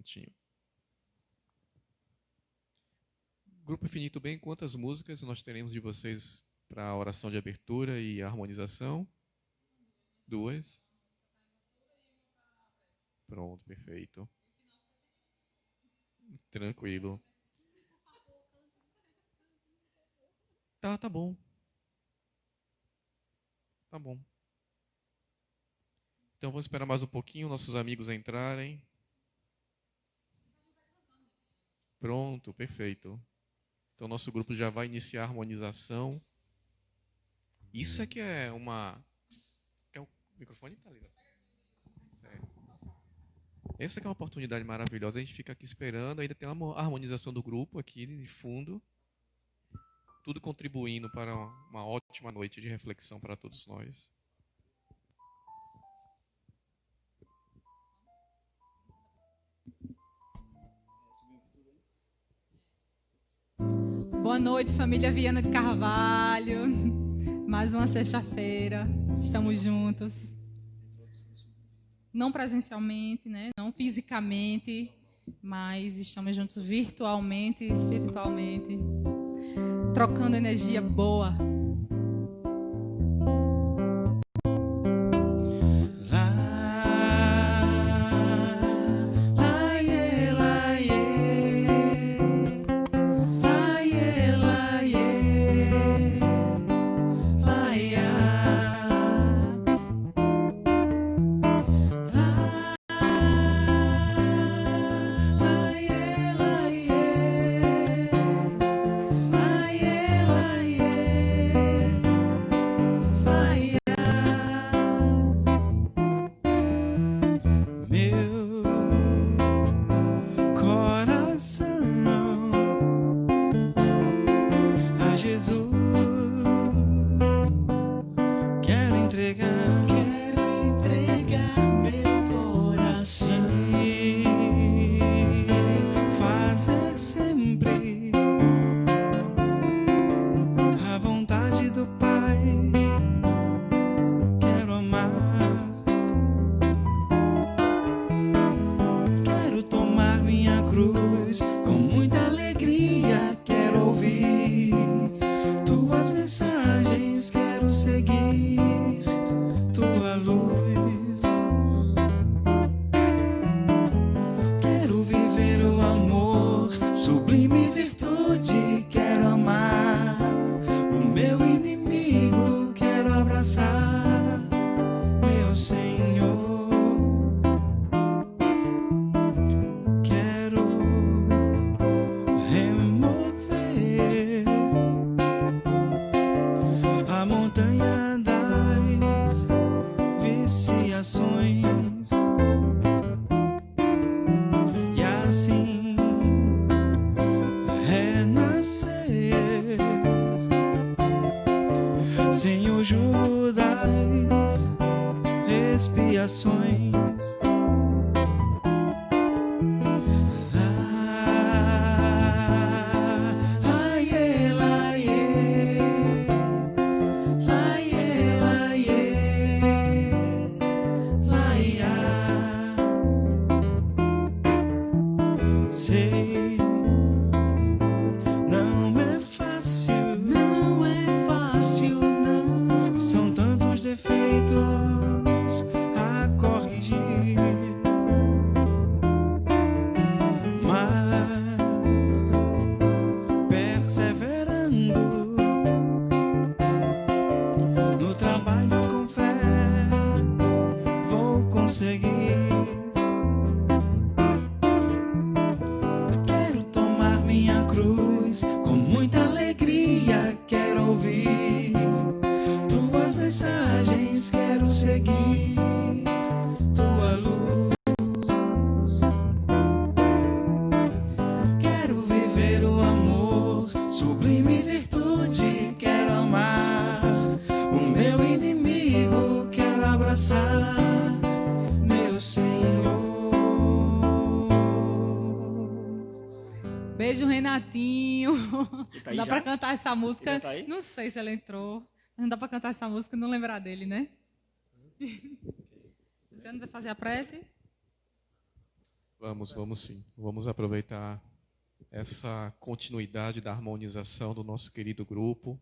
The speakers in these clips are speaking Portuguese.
Prontinho. Grupo Infinito Bem, quantas músicas nós teremos de vocês para a oração de abertura e harmonização? 2. Pronto, perfeito. Tranquilo. Tá bom. Tá bom. Então vamos esperar mais um pouquinho, nossos amigos entrarem. Pronto, perfeito. Então nosso grupo já vai iniciar a harmonização. Isso é que é uma... O microfone tá ali, né? Essa que é uma oportunidade maravilhosa. A gente fica aqui esperando. Ainda tem uma harmonização do grupo aqui de fundo. Tudo contribuindo para uma ótima noite de reflexão para todos nós. Boa noite, família Viana de Carvalho. Mais uma sexta-feira. Estamos juntos. Não presencialmente, né? Não fisicamente, mas estamos juntos virtualmente e espiritualmente. Trocando energia boa. Beijo, Renatinho. Não dá pra cantar essa música. Tá, não sei se ela entrou. Não dá pra cantar essa música e não lembrar dele, né? Luciano vai fazer a prece? Vamos sim. Vamos aproveitar essa continuidade da harmonização do nosso querido grupo.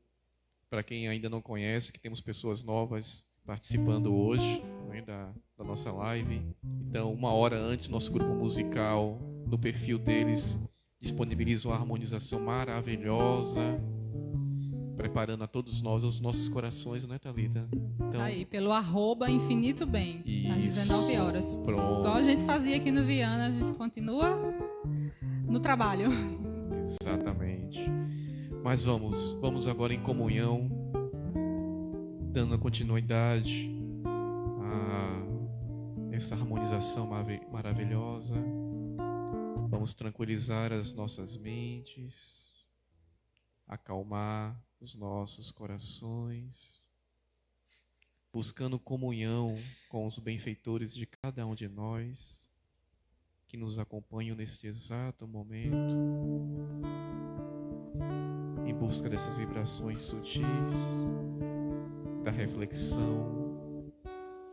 Para quem ainda não conhece, que temos pessoas novas participando hoje, né, da nossa live. Então, 1 hora antes, nosso grupo musical, no perfil deles, disponibiliza uma harmonização maravilhosa, preparando a todos nós, os nossos corações, né, Thalita? Então, isso aí, pelo @infinitobem, às 19 horas. Pronto. Igual a gente fazia aqui no Viana, a gente continua no trabalho. Exatamente. Mas vamos agora em comunhão, dando a continuidade a essa harmonização maravilhosa. Vamos tranquilizar as nossas mentes, acalmar os nossos corações, buscando comunhão com os benfeitores de cada um de nós, que nos acompanham neste exato momento, em busca dessas vibrações sutis, da reflexão,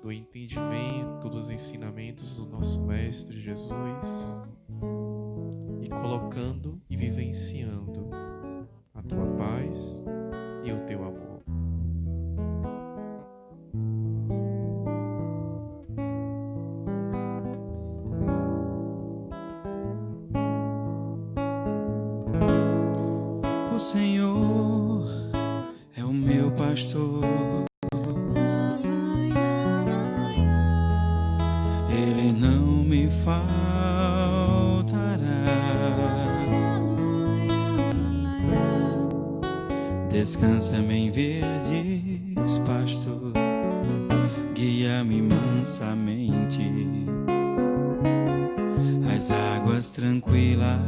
do entendimento dos ensinamentos do nosso Mestre Jesus, e colocando e vivenciando a tua paz e o teu amor. O Senhor é o meu pastor, Ele não me faltará. Descansa-me em verdes pastos, guia-me mansamente às águas tranquilas.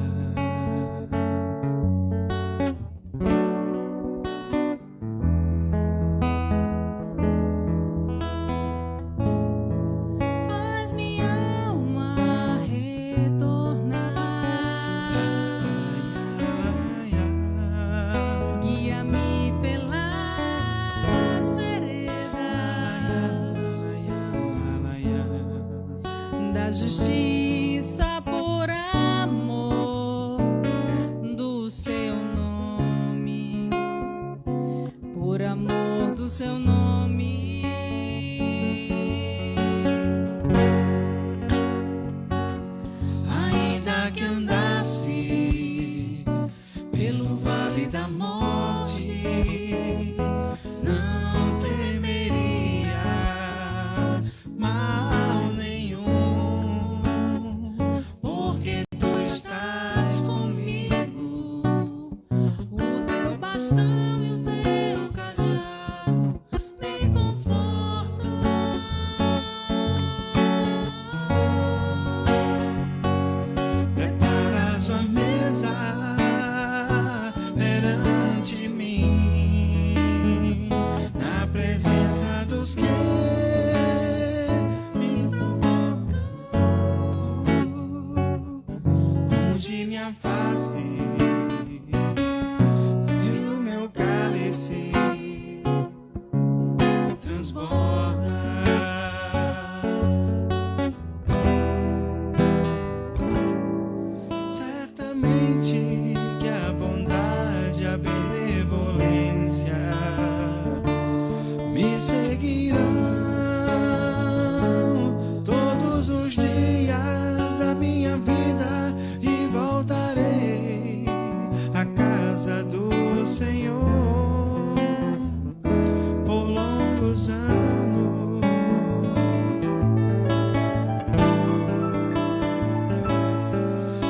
Justiça por amor do seu nome, por amor do seu nome. Ainda que andasse pelo vale da morte, não temeria mal nenhum, porque tu estás comigo. O teu bastão e o teu cajado me confortam. Preparas a mesa perante mim, na presença dos que me provocam. Unge minha face e o meu cálice transborda. Certamente que a bondade, a benevolência me seguirão todos os dias da minha vida, e voltarei à casa do Senhor por longos anos.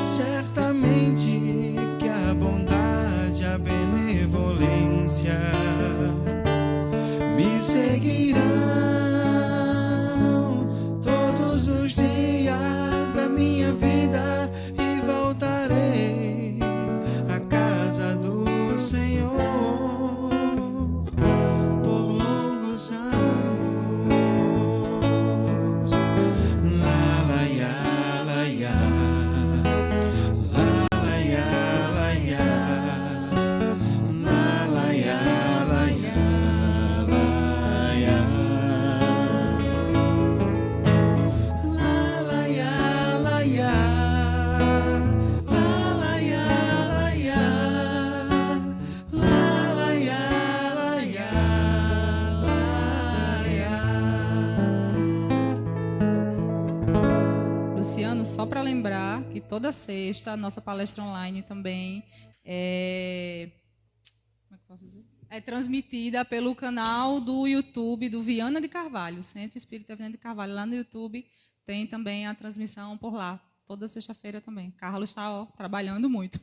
Certamente que a bondade, a benevolência me seguirão todos os dias da minha vida, e voltarei à casa do Senhor por longos anos. La la ya, la ya. Yeah. Luciano, só para lembrar que toda sexta a nossa palestra online também como é que eu posso dizer? É transmitida pelo canal do YouTube do Viana de Carvalho, Centro Espírita Viana de Carvalho. Lá no YouTube tem também a transmissão por lá, toda sexta-feira também. Carlos está trabalhando muito.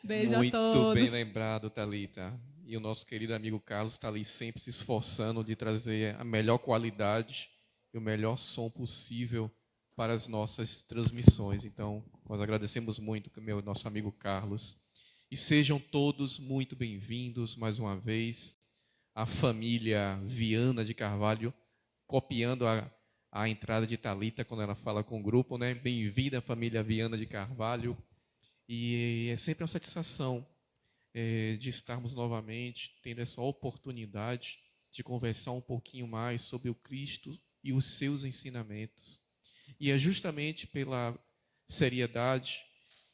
Beijo a todos. Muito bem lembrado, Thalita. E o nosso querido amigo Carlos está ali sempre se esforçando de trazer a melhor qualidade e o melhor som possível para as nossas transmissões. Então, nós agradecemos muito o nosso amigo Carlos. E sejam todos muito bem-vindos mais uma vez. A família Viana de Carvalho, copiando a entrada de Thalita quando ela fala com o grupo, né? Bem-vinda, família Viana de Carvalho. E é sempre uma satisfação de estarmos novamente tendo essa oportunidade de conversar um pouquinho mais sobre o Cristo e os seus ensinamentos. E é justamente pela seriedade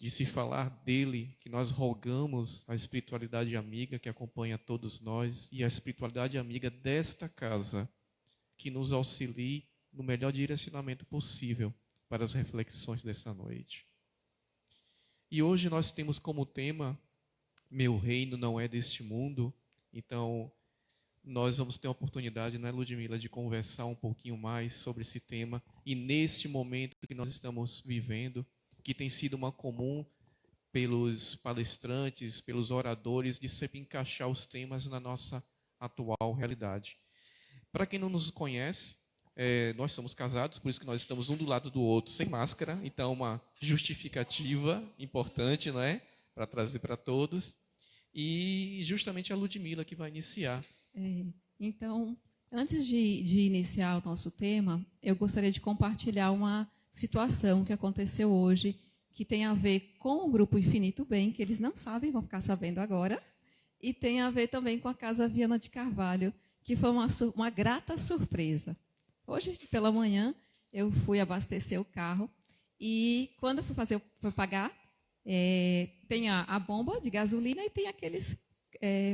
de se falar dele que nós rogamos a espiritualidade amiga que acompanha todos nós e a espiritualidade amiga desta casa que nos auxilie no melhor direcionamento possível para as reflexões dessa noite. E hoje nós temos como tema Meu reino não é deste mundo. Então nós vamos ter a oportunidade, né, Ludmila, de conversar um pouquinho mais sobre esse tema e neste momento que nós estamos vivendo, que tem sido uma comum pelos palestrantes, pelos oradores, de sempre encaixar os temas na nossa atual realidade. Para quem não nos conhece, nós somos casados, por isso que nós estamos um do lado do outro, sem máscara, então uma justificativa importante, não é? Para trazer para todos. E justamente a Ludmila que vai iniciar. Então, antes de iniciar o nosso tema, eu gostaria de compartilhar uma situação que aconteceu hoje, que tem a ver com o Grupo Infinito Bem, que eles não sabem, vão ficar sabendo agora, e tem a ver também com a Casa Viana de Carvalho, que foi uma grata surpresa. Hoje, pela manhã, eu fui abastecer o carro, e quando eu fui pagar, tem a bomba de gasolina e tem aqueles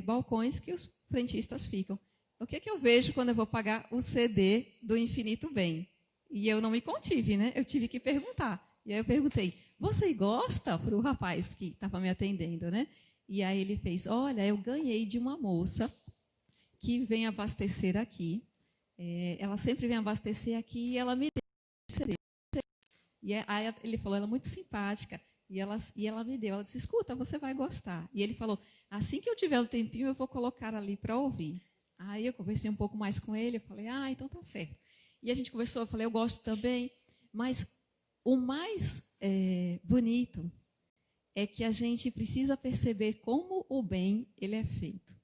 balcões que os frentistas ficam. O que eu vejo quando eu vou pagar? O CD do Infinito Bem. E eu não me contive, né? Eu tive que perguntar. E aí eu perguntei, você gosta? Para o rapaz que estava me atendendo, né? E aí ele fez, olha, eu ganhei de uma moça que vem abastecer aqui. Ela sempre vem abastecer aqui e ela me deu CD. E aí ele falou, ela é muito simpática. E ela me deu, ela disse, escuta, você vai gostar. E ele falou, assim que eu tiver um tempinho, eu vou colocar ali para ouvir. Aí eu conversei um pouco mais com ele, eu falei, então tá certo. E a gente conversou, eu falei, eu gosto também, mas o mais bonito é que a gente precisa perceber como o bem ele é feito.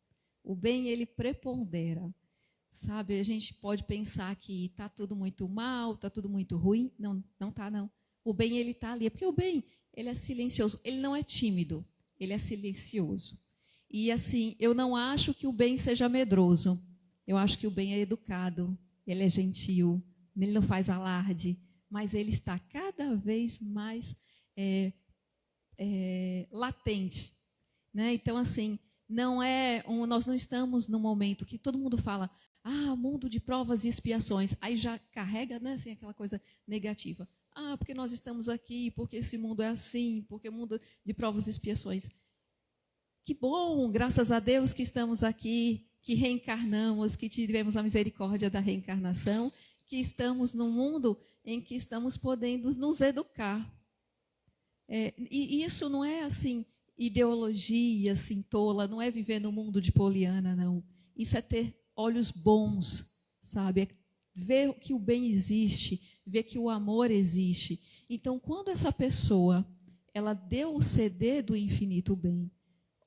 O bem ele prepondera, sabe? A gente pode pensar que está tudo muito mal, está tudo muito ruim. Não está não. O bem ele está ali, porque o bem ele é silencioso, ele não é tímido, ele é silencioso. E assim, eu não acho que o bem seja medroso, eu acho que o bem é educado, ele é gentil, ele não faz alarde, mas ele está cada vez mais latente, né? Então, assim, nós não estamos no momento que todo mundo fala, mundo de provas e expiações, aí já carrega, né, assim, aquela coisa negativa. Porque nós estamos aqui, porque esse mundo é assim, porque o mundo de provas e expiações. Que bom, graças a Deus que estamos aqui, que reencarnamos, que tivemos a misericórdia da reencarnação, que estamos num mundo em que estamos podendo nos educar. E isso não é assim ideologia assim tola, não é viver no mundo de Poliana, não. Isso é ter olhos bons, sabe? É ver que o bem existe, ver que o amor existe. Então, quando essa pessoa ela deu o CD do Infinito Bem,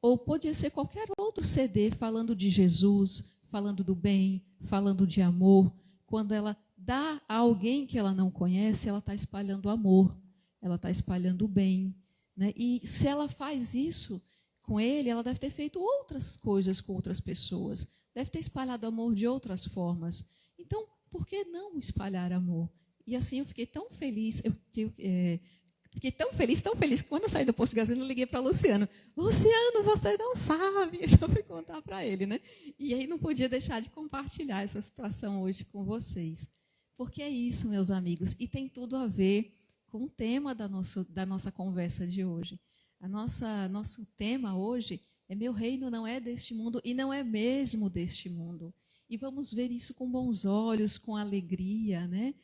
ou podia ser qualquer outro CD falando de Jesus, falando do bem, falando de amor, quando ela dá a alguém que ela não conhece, ela está espalhando amor, ela está espalhando o bem, né? E se ela faz isso com ele, ela deve ter feito outras coisas com outras pessoas, deve ter espalhado amor de outras formas. Então, por que não espalhar amor? E assim eu fiquei tão feliz, fiquei tão feliz, que quando eu saí do posto de gasolina, eu liguei para Luciano. Luciano, você não sabe. Eu já fui contar para ele, né? E aí não podia deixar de compartilhar essa situação hoje com vocês. Porque é isso, meus amigos, e tem tudo a ver com o tema da nossa conversa de hoje. Nosso tema hoje é meu reino não é deste mundo e não é mesmo deste mundo. E vamos ver isso com bons olhos, com alegria, né?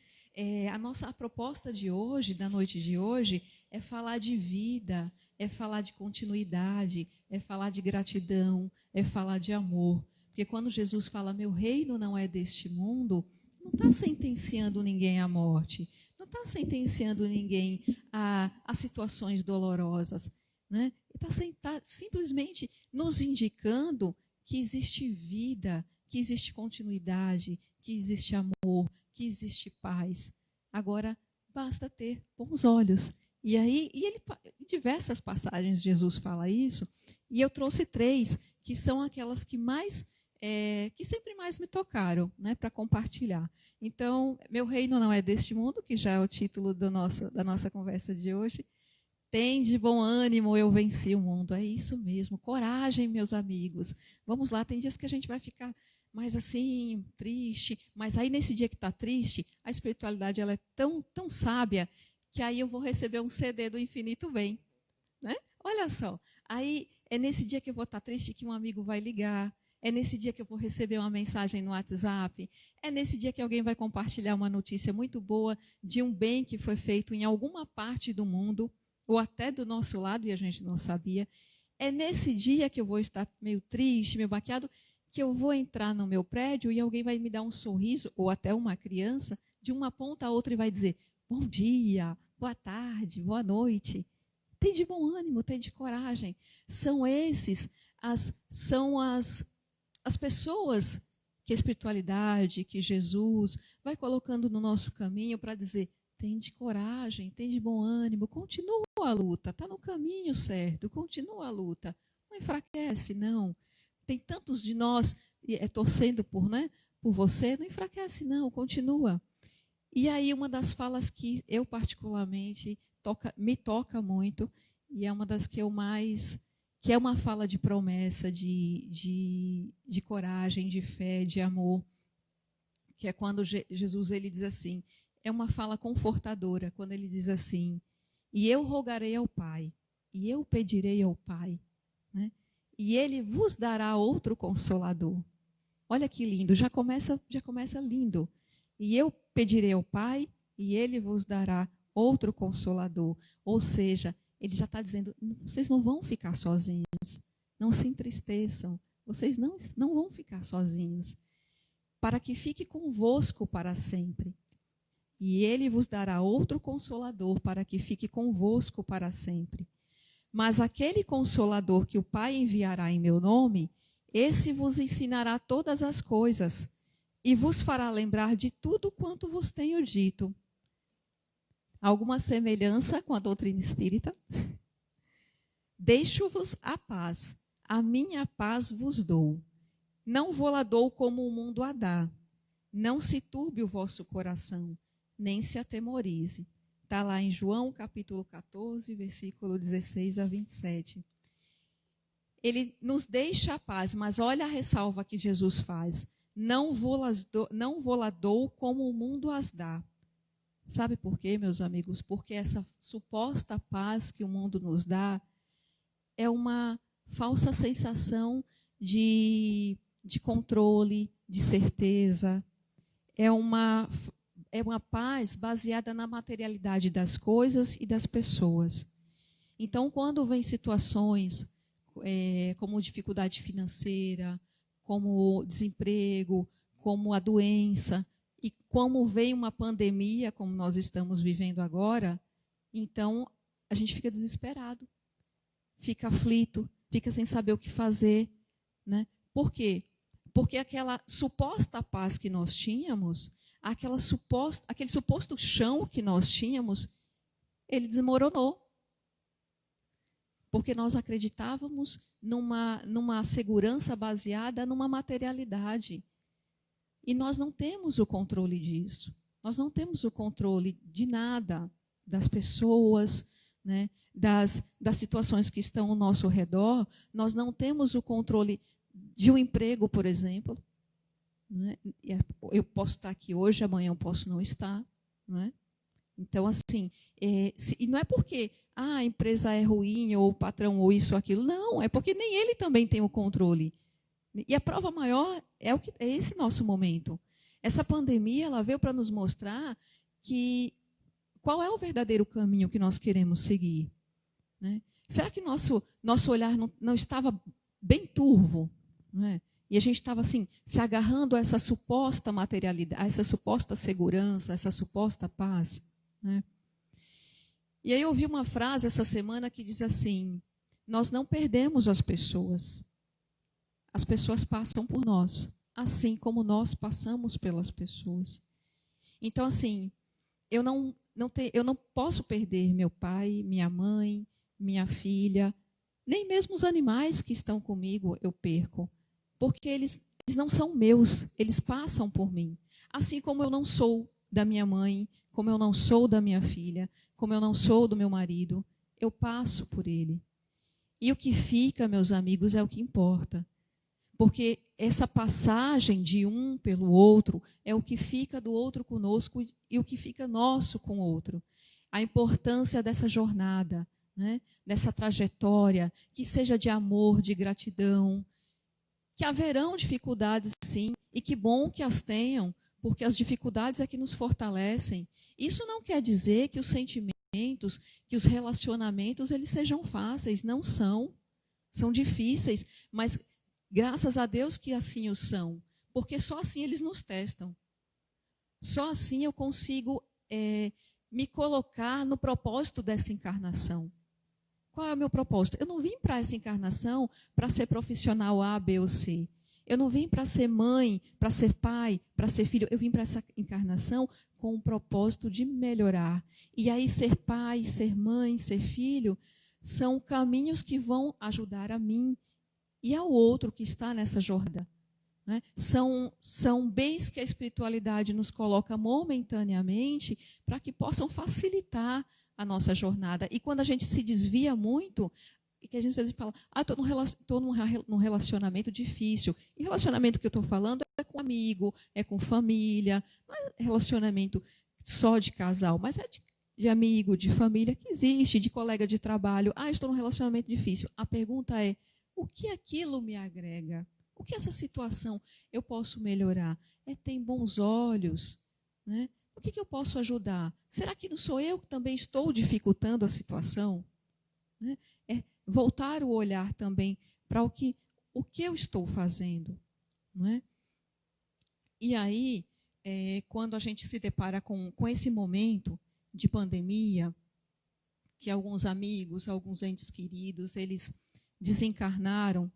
A proposta de hoje, da noite de hoje, é falar de vida, é falar de continuidade, é falar de gratidão, é falar de amor. Porque quando Jesus fala, meu reino não é deste mundo, não está sentenciando ninguém à morte, não está sentenciando ninguém a situações dolorosas, né? Está simplesmente nos indicando que existe vida, que existe continuidade, que existe amor, que existe paz. Agora, basta ter bons olhos. E aí, em diversas passagens Jesus fala isso, e eu trouxe 3, que são aquelas que sempre mais me tocaram, né, para compartilhar. Então, meu reino não é deste mundo, que já é o título da nossa conversa de hoje. Tende bom ânimo, eu venci o mundo. É isso mesmo, coragem, meus amigos. Vamos lá, tem dias que a gente vai ficar mais assim, triste, mas aí nesse dia que está triste, a espiritualidade ela é tão, tão sábia, que aí eu vou receber um CD do Infinito Bem, né? Olha só, aí é nesse dia que eu vou estar triste que um amigo vai ligar, é nesse dia que eu vou receber uma mensagem no WhatsApp, é nesse dia que alguém vai compartilhar uma notícia muito boa de um bem que foi feito em alguma parte do mundo, ou até do nosso lado e a gente não sabia. É nesse dia que eu vou estar meio triste, meio baqueado, que eu vou entrar no meu prédio e alguém vai me dar um sorriso, ou até uma criança, de uma ponta a outra e vai dizer, bom dia, boa tarde, boa noite. Tem de bom ânimo, tem de coragem. São as pessoas que a espiritualidade, que Jesus vai colocando no nosso caminho para dizer, tem de coragem, tem de bom ânimo, continua a luta, está no caminho certo, continua a luta, não enfraquece, não. Tem tantos de nós torcendo por você, não enfraquece, não, continua. E aí uma das falas que eu particularmente me toca muito, e é uma das que eu mais, que é uma fala de promessa, de coragem, de fé, de amor, que é quando Jesus ele diz assim, é uma fala confortadora, quando ele diz assim, e eu rogarei ao Pai, e eu pedirei ao Pai, né? E ele vos dará outro consolador. Olha que lindo, já começa lindo. E eu pedirei ao Pai, e ele vos dará outro consolador. Ou seja, ele já está dizendo, vocês não vão ficar sozinhos, não se entristeçam, vocês não vão ficar sozinhos, para que fique convosco para sempre. E ele vos dará outro consolador para que fique convosco para sempre. Mas aquele consolador que o Pai enviará em meu nome, esse vos ensinará todas as coisas e vos fará lembrar de tudo quanto vos tenho dito. Alguma semelhança com a doutrina espírita? Deixo-vos a paz, a minha paz vos dou. Não vou-la dou como o mundo a dá. Não se turbe o vosso coração, nem se atemorize. Está lá em João, capítulo 14, versículo 16 a 27. Ele nos deixa a paz, mas olha a ressalva que Jesus faz. Não vou-la dou como o mundo as dá. Sabe por quê, meus amigos? Porque essa suposta paz que o mundo nos dá é uma falsa sensação de controle, de certeza. É uma paz baseada na materialidade das coisas e das pessoas. Então, quando vem situações como dificuldade financeira, como desemprego, como a doença, e como vem uma pandemia, como nós estamos vivendo agora, então a gente fica desesperado, fica aflito, fica sem saber o que fazer, né? Por quê? Porque aquela suposta paz que nós tínhamos, aquele suposto chão que nós tínhamos, ele desmoronou. Porque nós acreditávamos numa segurança baseada numa materialidade. E nós não temos o controle disso. Nós não temos o controle de nada, das pessoas, né, das situações que estão ao nosso redor. Nós não temos o controle de um emprego, por exemplo. Não é? Eu posso estar aqui hoje, amanhã eu posso não estar. Não é? Então, assim, e não é porque a empresa é ruim, ou o patrão, ou isso ou aquilo. Não, é porque nem ele também tem o controle. E a prova maior é esse nosso momento. Essa pandemia, ela veio para nos mostrar qual é o verdadeiro caminho que nós queremos seguir. Né? Será que nosso olhar não estava bem turvo? Né? E a gente estava assim, se agarrando a essa suposta materialidade, a essa suposta segurança, a essa suposta paz. Né? E aí eu ouvi uma frase essa semana que diz assim: nós não perdemos as pessoas passam por nós, assim como nós passamos pelas pessoas. Então, assim, eu não posso perder meu pai, minha mãe, minha filha, nem mesmo os animais que estão comigo eu perco, porque eles não são meus, eles passam por mim. Assim como eu não sou da minha mãe, como eu não sou da minha filha, como eu não sou do meu marido, eu passo por ele. E o que fica, meus amigos, é o que importa. Porque essa passagem de um pelo outro é o que fica do outro conosco e o que fica nosso com o outro. A importância dessa jornada, né? Dessa trajetória, que seja de amor, de gratidão, que haverão dificuldades sim, e que bom que as tenham, porque as dificuldades é que nos fortalecem. Isso não quer dizer que os sentimentos, que os relacionamentos, eles sejam fáceis, não são. São difíceis, mas graças a Deus que assim o são, porque só assim eles nos testam. Só assim eu consigo me colocar no propósito dessa encarnação. Qual é o meu propósito? Eu não vim para essa encarnação para ser profissional A, B ou C. Eu não vim para ser mãe, para ser pai, para ser filho. Eu vim para essa encarnação com o propósito de melhorar. E aí ser pai, ser mãe, ser filho são caminhos que vão ajudar a mim e ao outro que está nessa jornada. Né? São bens que a espiritualidade nos coloca momentaneamente para que possam facilitar a nossa jornada. E quando a gente se desvia muito, e que a gente às vezes fala, estou num relacionamento difícil. E relacionamento que eu estou falando é com amigo, é com família, não é relacionamento só de casal, mas é de amigo, de família, que existe, de colega de trabalho. Estou num relacionamento difícil. A pergunta é, o que aquilo me agrega? O que essa situação eu posso melhorar? Ter bons olhos, né? O que eu posso ajudar? Será que não sou eu que também estou dificultando a situação? Né? É voltar o olhar também para o que eu estou fazendo. Não é? E aí, quando a gente se depara com esse momento de pandemia, que alguns amigos, alguns entes queridos, eles desencarnaram,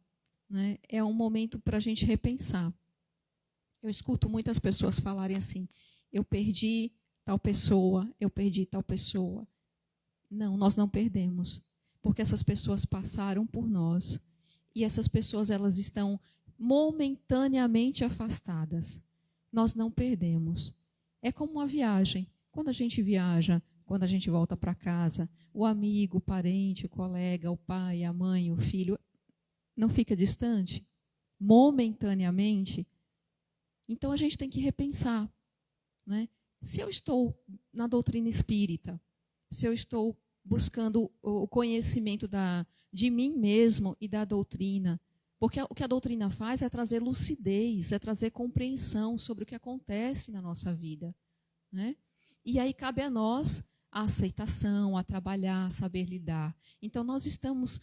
né? É um momento para a gente repensar. Eu escuto muitas pessoas falarem assim, eu perdi tal pessoa, eu perdi tal pessoa. Não, nós não perdemos, porque essas pessoas passaram por nós. E essas pessoas, elas estão momentaneamente afastadas. Nós não perdemos. É como uma viagem. Quando a gente viaja, quando a gente volta para casa, o amigo, o parente, o colega, o pai, a mãe, o filho, não fica distante? Momentaneamente? Então a gente tem que repensar. Né? Se eu estou na doutrina espírita, se eu estou buscando o conhecimento de mim mesmo e da doutrina, porque o que a doutrina faz é trazer lucidez, é trazer compreensão sobre o que acontece na nossa vida. Né? E aí cabe a nós a aceitação, a trabalhar, a saber lidar. Então nós estamos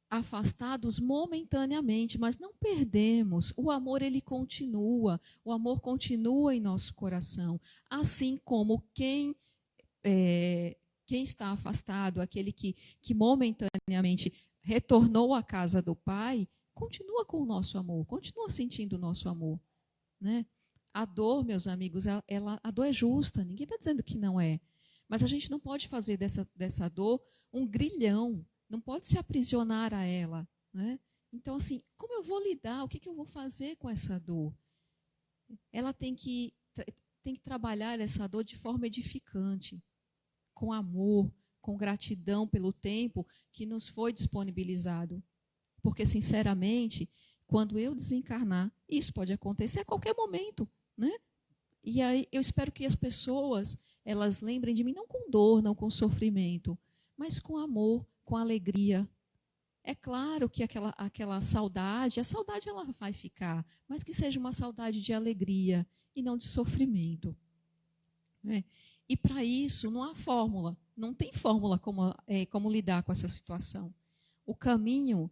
afastados momentaneamente, mas não perdemos. O amor, ele continua. O amor continua em nosso coração. Assim como quem está afastado, aquele que momentaneamente retornou à casa do Pai, continua com o nosso amor, continua sentindo o nosso amor. Né? A dor, meus amigos, a dor é justa, ninguém está dizendo que não é. Mas a gente não pode fazer dessa dor um grilhão, não pode se aprisionar a ela. Né? Então, assim, como eu vou lidar? O que eu vou fazer com essa dor? Ela tem que trabalhar essa dor de forma edificante, com amor, com gratidão pelo tempo que nos foi disponibilizado. Porque, sinceramente, quando eu desencarnar, Isso pode acontecer a qualquer momento, né? E aí eu espero que as pessoas, elas lembrem de mim não com dor, não com sofrimento, mas com amor, com alegria. É claro que aquela saudade, a saudade ela vai ficar, mas que seja uma saudade de alegria e não de sofrimento. Né? E para isso não há fórmula, não tem fórmula como lidar com essa situação. O caminho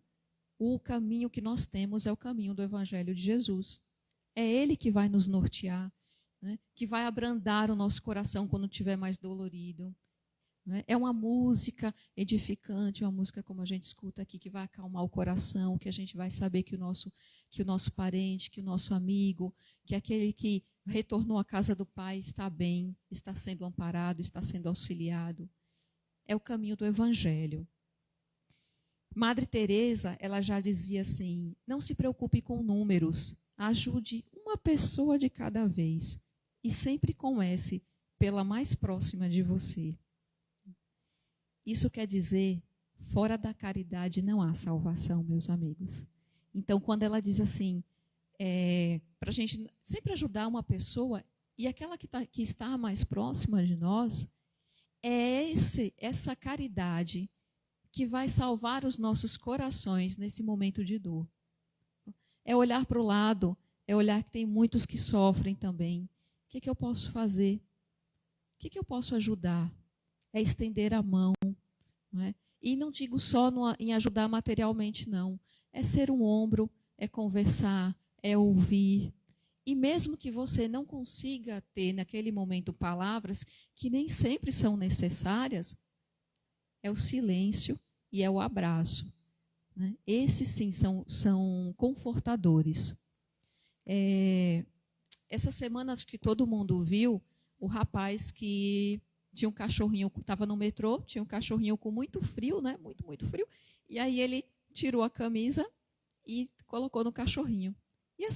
que nós temos é o caminho do Evangelho de Jesus. É Ele que vai nos nortear, né? Que vai abrandar o nosso coração quando estiver mais dolorido. Né? É uma música edificante, uma música como a gente escuta aqui, que vai acalmar o coração, que a gente vai saber que o nosso parente, que o nosso amigo, que aquele que retornou à casa do Pai está bem, está sendo amparado, está sendo auxiliado. É o caminho do Evangelho. Madre Teresa, ela já dizia assim, não se preocupe com números, ajude uma pessoa de cada vez e sempre comece pela mais próxima de você. Isso quer dizer, fora da caridade não há salvação, meus amigos. Então, quando ela diz assim, para a gente sempre ajudar uma pessoa, e aquela que está mais próxima de nós, é essa caridade que vai salvar os nossos corações nesse momento de dor. É olhar para o lado, é olhar que tem muitos que sofrem também. O que eu posso fazer? O que eu posso ajudar? É estender a mão. Não é? E não digo só em ajudar materialmente, não. É ser um ombro, é conversar, é ouvir. E mesmo que você não consiga ter naquele momento palavras que nem sempre são necessárias, é o silêncio e é o abraço. Né? Esses sim são confortadores. Essa semana, acho que todo mundo viu o rapaz que tinha um cachorrinho, estava no metrô, tinha um cachorrinho com muito frio, né? Muito, muito frio. E aí ele tirou a camisa e colocou no cachorrinho. E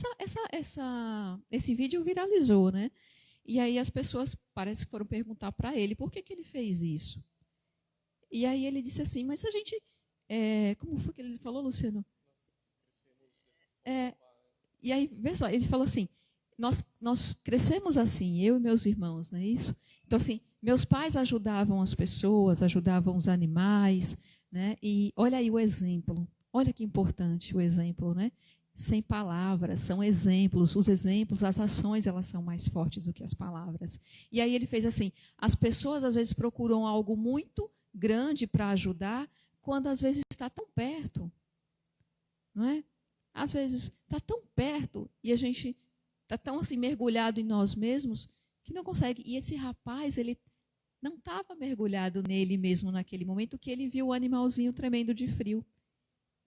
esse vídeo viralizou, né? E aí as pessoas parece que foram perguntar para ele por que ele fez isso. E aí ele disse assim, mas a gente... como foi que ele falou, Luciano? E aí, vê só, ele falou assim, nós crescemos assim, eu e meus irmãos, não é isso? Então, assim, meus pais ajudavam as pessoas, ajudavam os animais, né? E olha aí o exemplo, olha que importante o exemplo, né? Sem palavras, são exemplos, os exemplos, as ações, elas são mais fortes do que as palavras. E aí ele fez assim, as pessoas às vezes procuram algo muito grande para ajudar, quando às vezes está tão perto, não é? Às vezes está tão perto e a gente está tão assim mergulhado em nós mesmos que não consegue. E esse rapaz, ele não estava mergulhado nele mesmo naquele momento, que ele viu o animalzinho tremendo de frio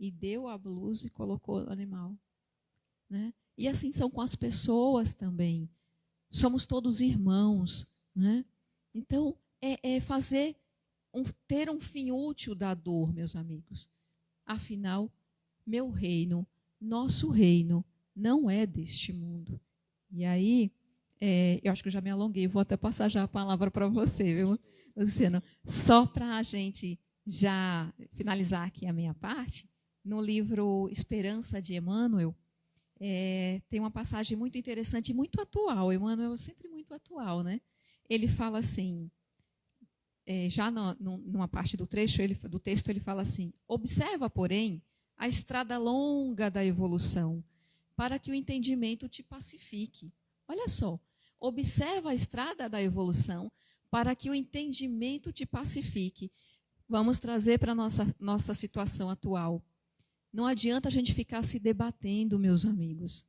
e deu a blusa e colocou o animal. Né? E assim são com as pessoas também. Somos todos irmãos. Né? Então, ter um fim útil da dor, meus amigos. Afinal, meu reino, nosso reino, não é deste mundo. E aí, eu acho que eu já me alonguei, vou até passar já a palavra para você, viu, Luciano? Só para a gente já finalizar aqui a minha parte, no livro Esperança de Emmanuel, tem uma passagem muito interessante e muito atual. Emmanuel é sempre muito atual, né? Ele fala assim, já numa parte do texto, ele fala assim, observa, porém, a estrada longa da evolução, para que o entendimento te pacifique. Olha só, observa a estrada da evolução, para que o entendimento te pacifique. Vamos trazer para a nossa situação atual. Não adianta a gente ficar se debatendo, meus amigos.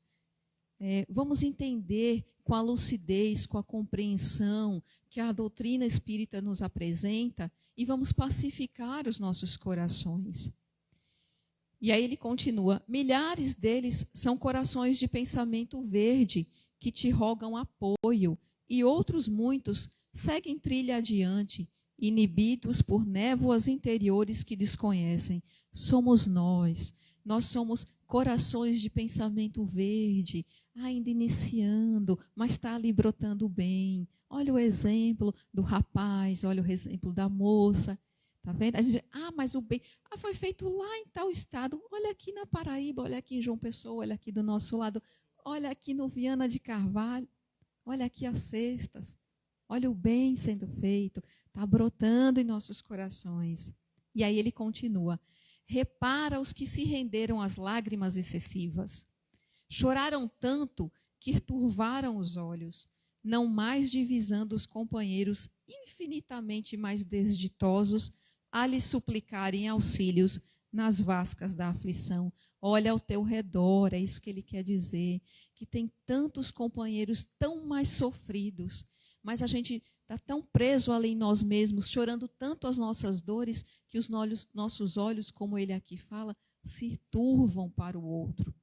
Vamos entender com a lucidez, com a compreensão que a doutrina espírita nos apresenta e vamos pacificar os nossos corações. E aí ele continua, milhares deles são corações de pensamento verde que te rogam apoio e outros muitos seguem trilha adiante, inibidos por névoas interiores que desconhecem. Somos nós somos corações de pensamento verde, ainda iniciando, mas está ali brotando bem. Olha o exemplo do rapaz, olha o exemplo da moça. Tá vendo? A gente, mas o bem foi feito lá em tal estado. Olha aqui na Paraíba, olha aqui em João Pessoa, olha aqui do nosso lado. olha aqui no Viana de Carvalho, olha aqui as cestas, olha o bem sendo feito, está brotando em nossos corações. E aí ele continua, repara os que se renderam às lágrimas excessivas. Choraram tanto que turvaram os olhos, não mais divisando os companheiros infinitamente mais desditosos a lhe suplicarem auxílios nas vascas da aflição. Olha ao teu redor, é isso que ele quer dizer, que tem tantos companheiros tão mais sofridos, mas a gente está tão preso ali em nós mesmos, chorando tanto as nossas dores, que os nossos olhos, como ele aqui fala, se turvam para o outro.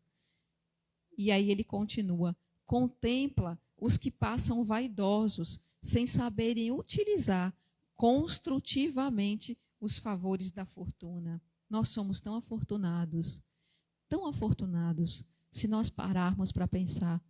E aí ele continua, contempla os que passam vaidosos, sem saberem utilizar construtivamente os favores da fortuna. Nós somos tão afortunados, se nós pararmos para pensar,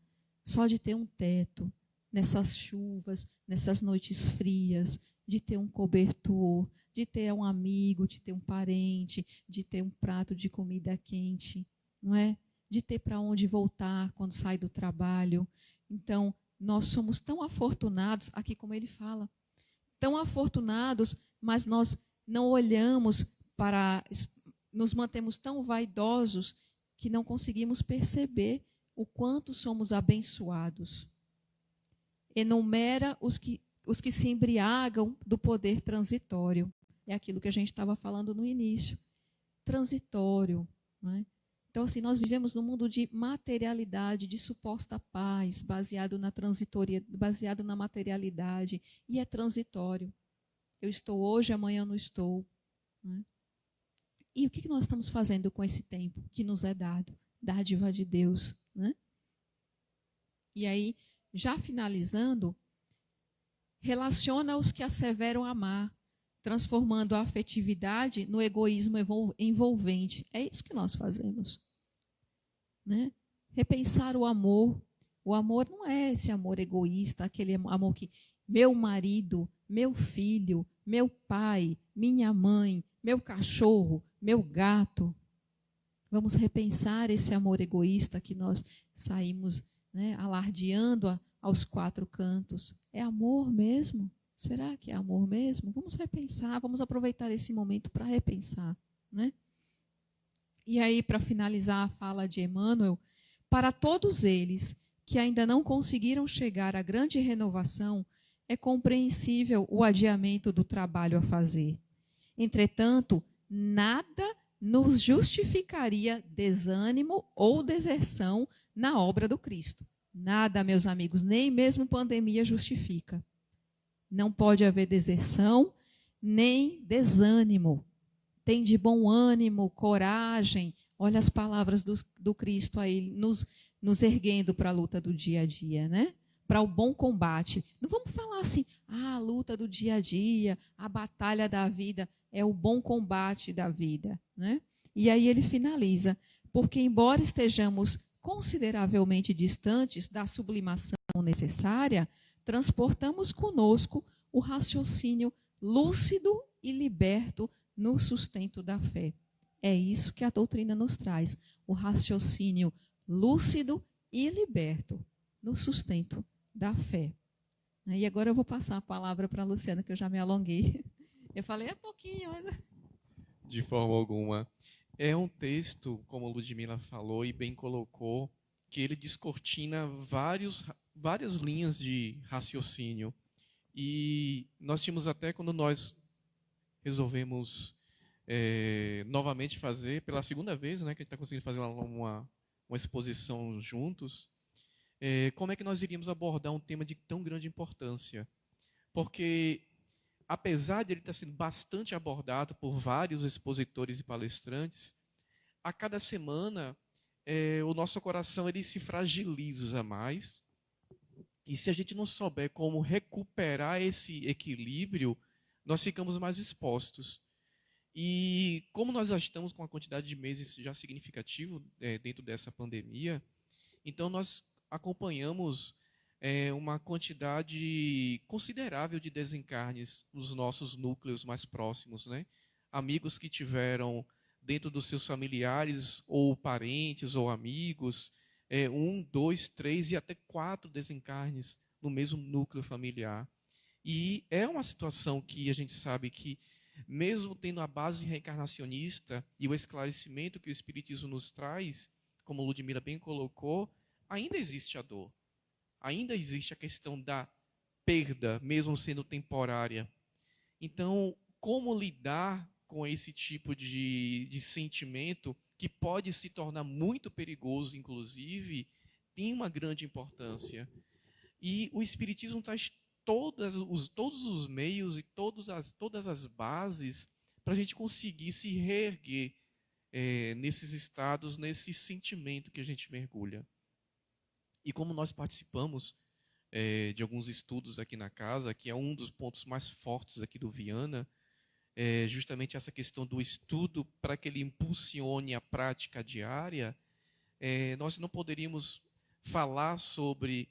só de ter um teto, nessas chuvas, nessas noites frias, de ter um cobertor, de ter um amigo, de ter um parente, de ter um prato de comida quente, não é? De ter para onde voltar quando sai do trabalho. Então, nós somos tão afortunados, aqui como ele fala, tão afortunados, mas nós não olhamos nos mantemos tão vaidosos que não conseguimos perceber o quanto somos abençoados. Enumera os que se embriagam do poder transitório. É aquilo que a gente estava falando no início. Transitório, não é? Então, assim, nós vivemos num mundo de materialidade, de suposta paz, baseado na materialidade, e é transitório. Eu estou hoje, amanhã não estou. Né? E o que nós estamos fazendo com esse tempo que nos é dado? Dádiva de Deus. Né? E aí, já finalizando, relaciona os que asseveram amar, transformando a afetividade no egoísmo envolvente. É isso que nós fazemos. Né? Repensar o amor. O amor não é esse amor egoísta, aquele amor que meu marido, meu filho, meu pai, minha mãe, meu cachorro, meu gato. Vamos repensar esse amor egoísta que nós saímos, né, alardeando aos quatro cantos. É amor mesmo? Será que é amor mesmo? Vamos repensar, vamos aproveitar esse momento para repensar. Né? E aí, para finalizar a fala de Emmanuel, para todos eles que ainda não conseguiram chegar à grande renovação, é compreensível o adiamento do trabalho a fazer. Entretanto, nada nos justificaria desânimo ou deserção na obra do Cristo. Nada, meus amigos, nem mesmo pandemia justifica. Não pode haver deserção, nem desânimo. Tem de bom ânimo, coragem. Olha as palavras do Cristo aí, nos erguendo para a luta do dia a dia, né? Para o bom combate. Não vamos falar assim, a luta do dia a dia, a batalha da vida, é o bom combate da vida. Né? E aí ele finaliza, porque embora estejamos consideravelmente distantes da sublimação necessária, transportamos conosco o raciocínio lúcido e liberto no sustento da fé. É isso que a doutrina nos traz, o raciocínio lúcido e liberto no sustento da fé. E agora eu vou passar a palavra para a Luciana, que eu já me alonguei. Eu falei pouquinho, mas... De forma alguma. É um texto, como a Ludmila falou e bem colocou, que ele descortina várias linhas de raciocínio. E nós tínhamos até, quando nós resolvemos novamente fazer, pela segunda vez, né, que a gente está conseguindo fazer uma exposição juntos, como é que nós iríamos abordar um tema de tão grande importância. Porque, apesar de ele estar sendo bastante abordado por vários expositores e palestrantes, a cada semana o nosso coração ele se fragiliza mais. E se a gente não souber como recuperar esse equilíbrio, nós ficamos mais expostos. E como nós já estamos com uma quantidade de meses já significativo dentro dessa pandemia, então nós acompanhamos uma quantidade considerável de desencarnes nos nossos núcleos mais próximos, né? Amigos que tiveram dentro dos seus familiares ou parentes ou amigos 1, 2, 3 e até 4 desencarnes no mesmo núcleo familiar. E é uma situação que a gente sabe que, mesmo tendo a base reencarnacionista e o esclarecimento que o Espiritismo nos traz, como Ludmila bem colocou, ainda existe a dor. Ainda existe a questão da perda, mesmo sendo temporária. Então, como lidar com esse tipo de sentimento, que pode se tornar muito perigoso, inclusive, tem uma grande importância. E o Espiritismo traz todos os meios e todas as bases para a gente conseguir se reerguer nesses estados, nesse sentimento que a gente mergulha. E como nós participamos de alguns estudos aqui na casa, que é um dos pontos mais fortes aqui do Viana, justamente essa questão do estudo para que ele impulsione a prática diária, nós não poderíamos falar sobre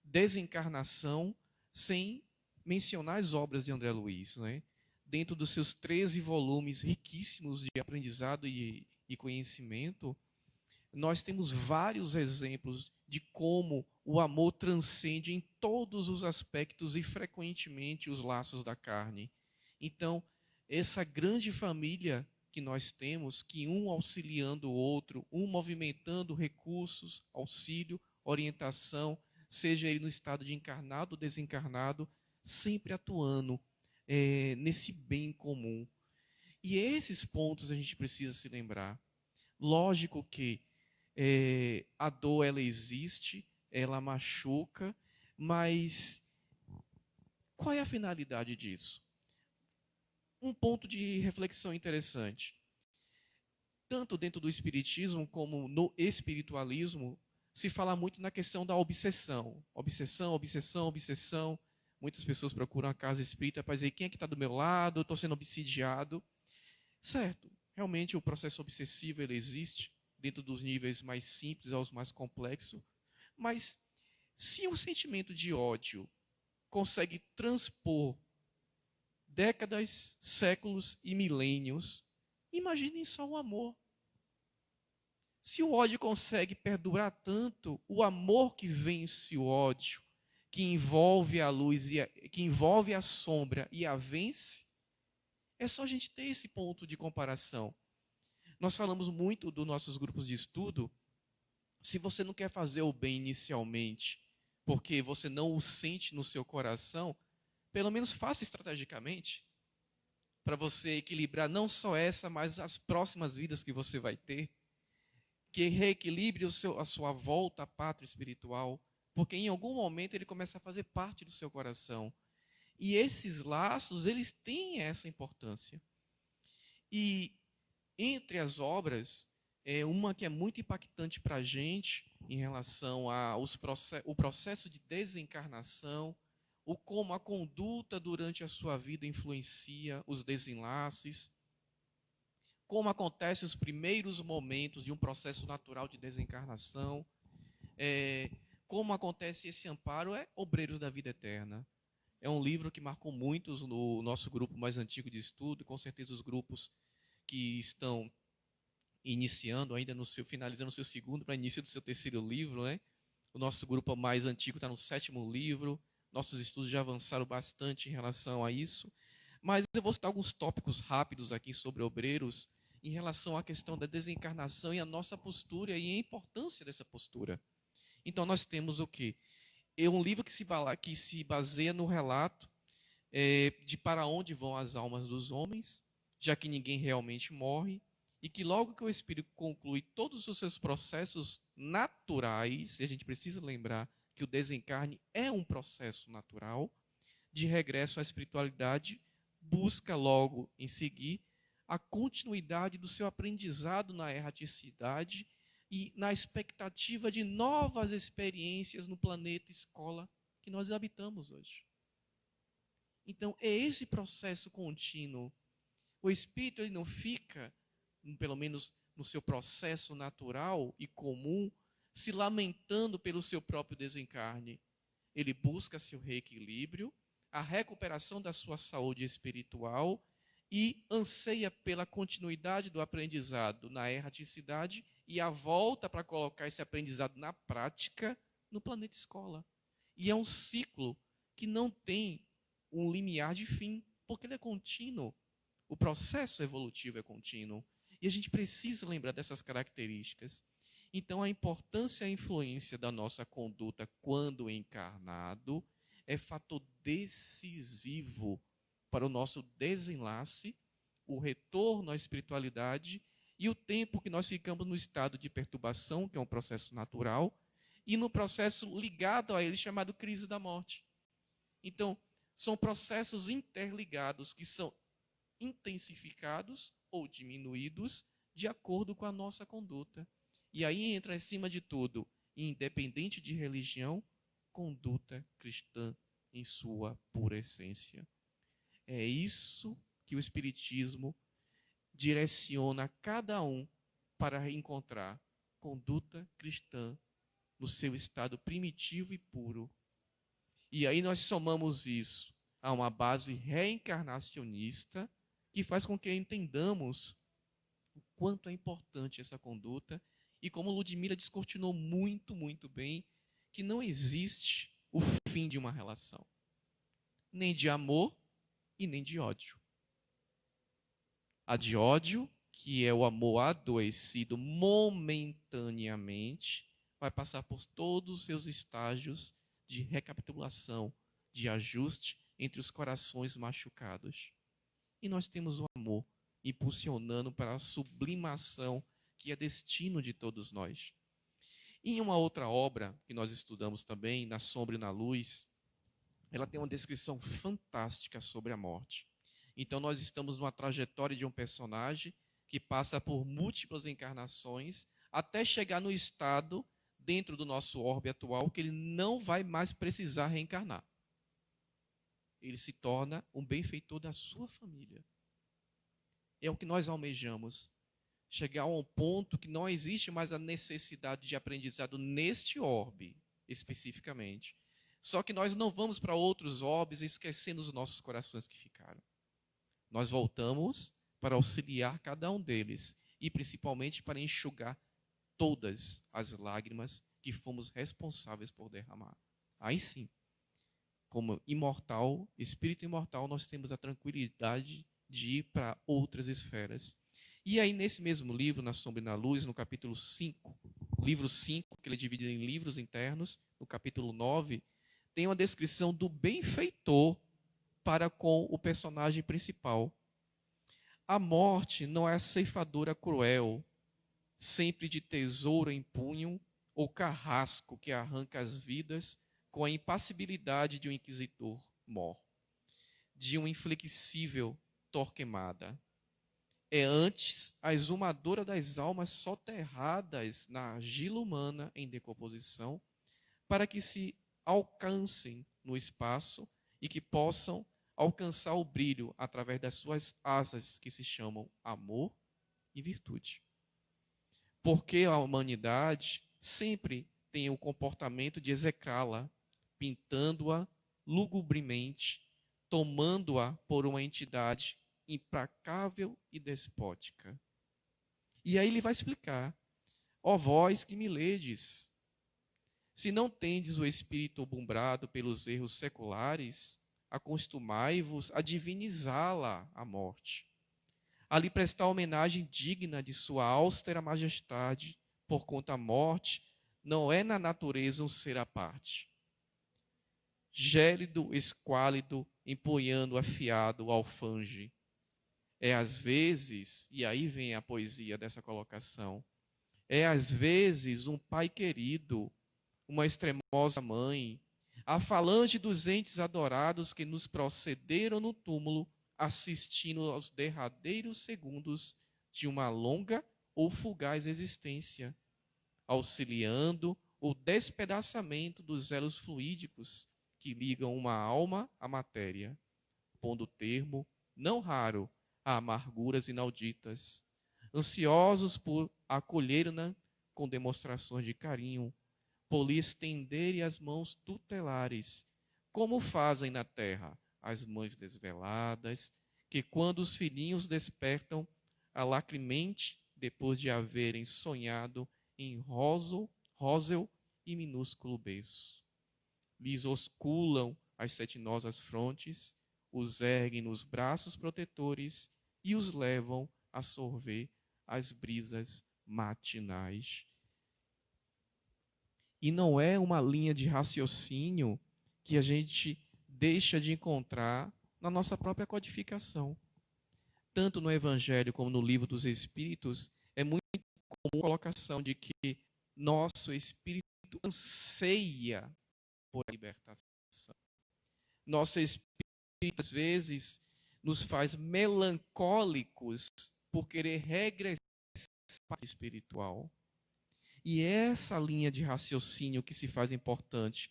desencarnação sem mencionar as obras de André Luiz, né? Dentro dos seus 13 volumes riquíssimos de aprendizado e conhecimento, nós temos vários exemplos de como o amor transcende em todos os aspectos e frequentemente os laços da carne. Então, essa grande família que nós temos, que um auxiliando o outro, um movimentando recursos, auxílio, orientação, seja ele no estado de encarnado ou desencarnado, sempre atuando nesse bem comum. E esses pontos a gente precisa se lembrar. Lógico que a dor ela existe, ela machuca, mas qual é a finalidade disso? Um ponto de reflexão interessante. Tanto dentro do espiritismo como no espiritualismo, se fala muito na questão da obsessão. Obsessão, obsessão, obsessão. Muitas pessoas procuram a casa espírita para dizer quem é que está do meu lado, eu estou sendo obsidiado. Certo, realmente o processo obsessivo ele existe, dentro dos níveis mais simples aos mais complexos. Mas se um sentimento de ódio consegue transpor décadas, séculos e milênios, imaginem só o amor. Se o ódio consegue perdurar tanto, o amor que vence o ódio, que envolve a luz, que envolve a sombra e a vence, é só a gente ter esse ponto de comparação. Nós falamos muito dos nossos grupos de estudo. Se você não quer fazer o bem inicialmente, porque você não o sente no seu coração, pelo menos faça estrategicamente, para você equilibrar não só essa, mas as próximas vidas que você vai ter, que reequilibre a sua volta à pátria espiritual, porque em algum momento ele começa a fazer parte do seu coração. E esses laços, eles têm essa importância. E entre as obras, uma que é muito impactante para a gente em relação ao processo de desencarnação, como a conduta durante a sua vida influencia os desenlaces, como acontecem os primeiros momentos de um processo natural de desencarnação, como acontece esse amparo, Obreiros da Vida Eterna. É um livro que marcou muitos no nosso grupo mais antigo de estudo, com certeza os grupos que estão iniciando, ainda finalizando o seu segundo, para início do seu terceiro livro, né? O nosso grupo mais antigo está no 7º livro, nossos estudos já avançaram bastante em relação a isso, mas eu vou citar alguns tópicos rápidos aqui sobre obreiros, em relação à questão da desencarnação e a nossa postura e a importância dessa postura. Então nós temos o quê? É um livro que se baseia no relato de para onde vão as almas dos homens, já que ninguém realmente morre, e que logo que o espírito conclui todos os seus processos naturais, e a gente precisa lembrar que o desencarne é um processo natural, de regresso à espiritualidade, busca logo em seguir a continuidade do seu aprendizado na erraticidade e na expectativa de novas experiências no planeta escola que nós habitamos hoje. Então, é esse processo contínuo. O espírito ele não fica, pelo menos no seu processo natural e comum, se lamentando pelo seu próprio desencarne. Ele busca seu reequilíbrio, a recuperação da sua saúde espiritual e anseia pela continuidade do aprendizado na erraticidade e a volta para colocar esse aprendizado na prática no planeta escola. E é um ciclo que não tem um limiar de fim, porque ele é contínuo. O processo evolutivo é contínuo. E a gente precisa lembrar dessas características. Então, a importância e a influência da nossa conduta quando encarnado é fator decisivo para o nosso desenlace, o retorno à espiritualidade e o tempo que nós ficamos no estado de perturbação, que é um processo natural, e no processo ligado a ele chamado crise da morte. Então, são processos interligados que são intensificados ou diminuídos de acordo com a nossa conduta. E aí entra, acima de tudo, independente de religião, conduta cristã em sua pura essência. É isso que o Espiritismo direciona cada um para encontrar conduta cristã no seu estado primitivo e puro. E aí nós somamos isso a uma base reencarnacionista que faz com que entendamos o quanto é importante essa conduta e como Ludmila descortinou muito, muito bem, que não existe o fim de uma relação, nem de amor e nem de ódio. A de ódio, que é o amor adoecido momentaneamente, vai passar por todos os seus estágios de recapitulação, de ajuste entre os corações machucados. E nós temos o amor impulsionando para a sublimação, que é destino de todos nós. Em uma outra obra que nós estudamos também, Na Sombra e na Luz, ela tem uma descrição fantástica sobre a morte. Então nós estamos numa trajetória de um personagem que passa por múltiplas encarnações até chegar no estado dentro do nosso orbe atual que ele não vai mais precisar reencarnar. Ele se torna um benfeitor da sua família. É o que nós almejamos. Chegar a um ponto que não existe mais a necessidade de aprendizado neste orbe, especificamente. Só que nós não vamos para outros orbes esquecendo os nossos corações que ficaram. Nós voltamos para auxiliar cada um deles e principalmente para enxugar todas as lágrimas que fomos responsáveis por derramar. Aí sim, como imortal, espírito imortal, nós temos a tranquilidade de ir para outras esferas. E aí, nesse mesmo livro, Na Sombra e na Luz, no capítulo 5, livro 5, que ele é dividido em livros internos, no capítulo 9, tem uma descrição do benfeitor para com o personagem principal. A morte não é a ceifadora cruel, sempre de tesouro em punho, ou carrasco que arranca as vidas com a impassibilidade de um inquisitor mor, de um inflexível Torquemada. É antes a exumadora das almas soterradas na argila humana em decomposição, para que se alcancem no espaço e que possam alcançar o brilho através das suas asas que se chamam amor e virtude. Porque a humanidade sempre tem o comportamento de execrá-la, pintando-a lugubremente, tomando-a por uma entidade implacável e despótica. E aí ele vai explicar: ó vós que me ledes, se não tendes o espírito obumbrado pelos erros seculares, acostumai-vos a divinizá-la, a morte, a lhe prestar homenagem digna de sua austera majestade, porquanto a morte não é na natureza um ser à parte. Gélido, esquálido, empunhando afiado alfange. É às vezes, e aí vem a poesia dessa colocação, é às vezes um pai querido, uma extremosa mãe, a falange dos entes adorados que nos procederam no túmulo, assistindo aos derradeiros segundos de uma longa ou fugaz existência, auxiliando o despedaçamento dos elos fluídicos que ligam uma alma à matéria, pondo termo, não raro, a amarguras inauditas, ansiosos por acolher-na com demonstrações de carinho, por lhe estenderem as mãos tutelares, como fazem na terra as mães desveladas, que quando os filhinhos despertam, alacremente depois de haverem sonhado em rósel e minúsculo berço. Lhes osculam as cetinosas frontes, os erguem nos braços protetores e os levam a sorver as brisas matinais. E não é uma linha de raciocínio que a gente deixa de encontrar na nossa própria codificação. Tanto no Evangelho como no Livro dos Espíritos, é muito comum a colocação de que nosso espírito anseia por a libertação. Nosso espírito, às vezes, nos faz melancólicos por querer regressar para o espiritual. E é essa linha de raciocínio que se faz importante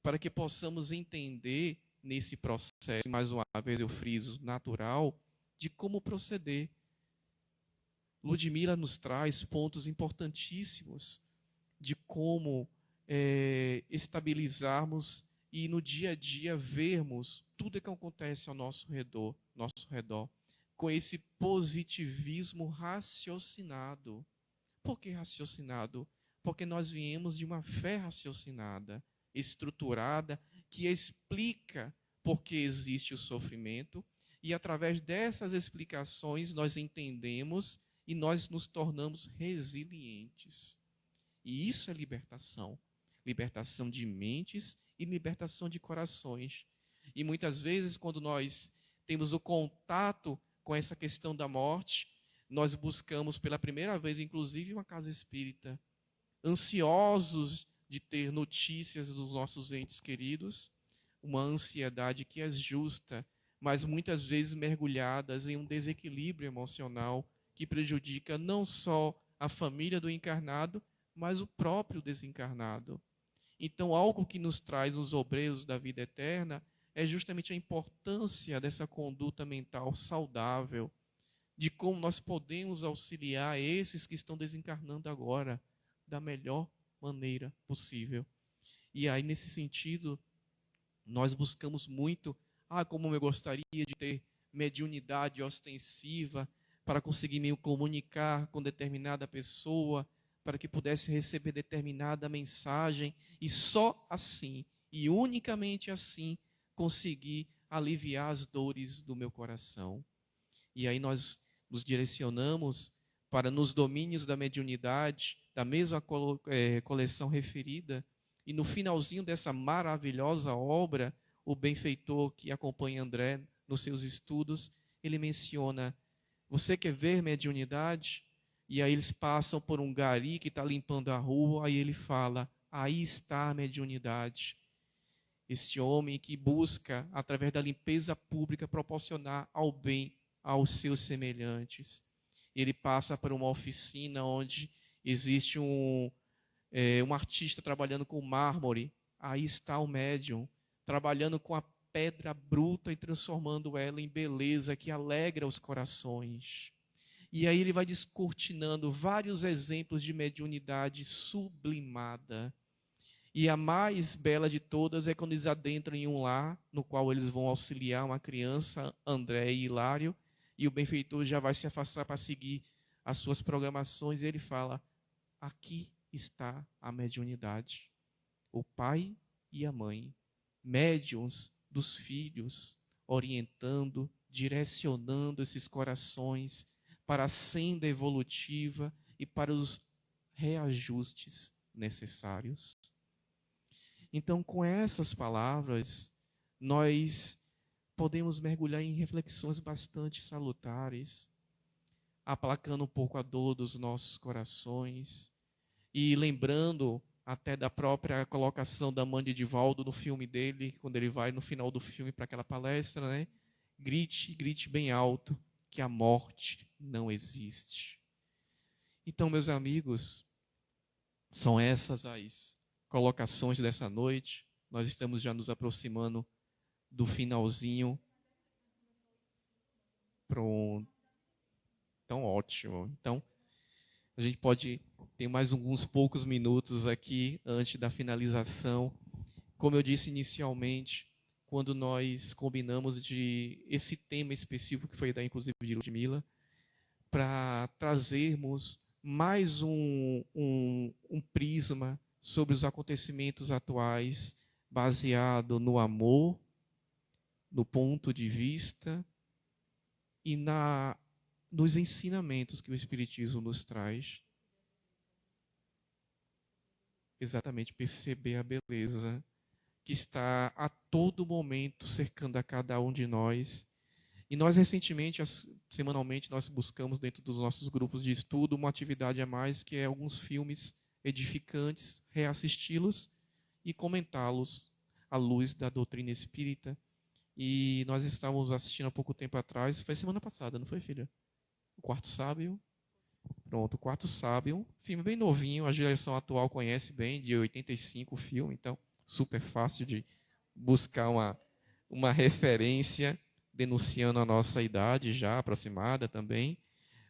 para que possamos entender nesse processo, mais uma vez eu friso, natural, de como proceder. Ludmila nos traz pontos importantíssimos de como estabilizarmos e no dia a dia vermos tudo que acontece ao nosso redor, com esse positivismo raciocinado. Por que raciocinado? Porque nós viemos de uma fé raciocinada, estruturada, que explica por que existe o sofrimento, e através dessas explicações nós entendemos e nós nos tornamos resilientes. E isso é libertação. Libertação de mentes e libertação de corações. E muitas vezes, quando nós temos o contato com essa questão da morte, nós buscamos pela primeira vez, inclusive, uma casa espírita, ansiosos de ter notícias dos nossos entes queridos, uma ansiedade que é justa, mas muitas vezes mergulhadas em um desequilíbrio emocional que prejudica não só a família do encarnado, mas o próprio desencarnado. Então, algo que nos traz nos obreiros da vida eterna é justamente a importância dessa conduta mental saudável, de como nós podemos auxiliar esses que estão desencarnando agora da melhor maneira possível. E aí, nesse sentido, nós buscamos muito, como eu gostaria de ter mediunidade ostensiva para conseguir me comunicar com determinada pessoa, para que pudesse receber determinada mensagem, e só assim, e unicamente assim, conseguir aliviar as dores do meu coração. E aí nós nos direcionamos para, nos domínios da mediunidade, da mesma coleção referida, e no finalzinho dessa maravilhosa obra, o benfeitor que acompanha André nos seus estudos, ele menciona: você quer ver mediunidade? E aí eles passam por um gari que está limpando a rua, aí ele fala: aí está a mediunidade. Este homem que busca, através da limpeza pública, proporcionar ao bem aos seus semelhantes. Ele passa por uma oficina onde existe um artista trabalhando com mármore. Aí está o médium, trabalhando com a pedra bruta e transformando ela em beleza que alegra os corações. E aí ele vai descortinando vários exemplos de mediunidade sublimada. E a mais bela de todas é quando eles adentram em um lar, no qual eles vão auxiliar uma criança, André e Hilário, e o benfeitor já vai se afastar para seguir as suas programações, e ele fala: aqui está a mediunidade. O pai e a mãe, médiuns dos filhos, orientando, direcionando esses corações para a senda evolutiva e para os reajustes necessários. Então, com essas palavras, nós podemos mergulhar em reflexões bastante salutares, aplacando um pouco a dor dos nossos corações e lembrando até da própria colocação da mãe de Divaldo no filme dele, quando ele vai no final do filme para aquela palestra, né? Grite bem alto que a morte não existe. Então, meus amigos, são essas as colocações dessa noite. Nós estamos já nos aproximando do finalzinho. Pronto. Então, ótimo. Então, a gente pode ter mais alguns poucos minutos aqui antes da finalização. Como eu disse inicialmente, quando nós combinamos de esse tema específico que foi da inclusive de Ludmila, para trazermos mais um prisma sobre os acontecimentos atuais, baseado no amor, no ponto de vista e nos ensinamentos que o Espiritismo nos traz. Exatamente, perceber a beleza que está a todo momento cercando a cada um de nós. E nós recentemente, semanalmente, nós buscamos dentro dos nossos grupos de estudo uma atividade a mais, que é alguns filmes edificantes, reassisti-los e comentá-los à luz da doutrina espírita. E nós estávamos assistindo há pouco tempo atrás, foi semana passada, não foi, filha? O Quarto Sábio. Pronto, o Quarto Sábio, filme bem novinho, a geração atual conhece bem, de 85 o filme, então super fácil de buscar uma referência, denunciando a nossa idade já aproximada também,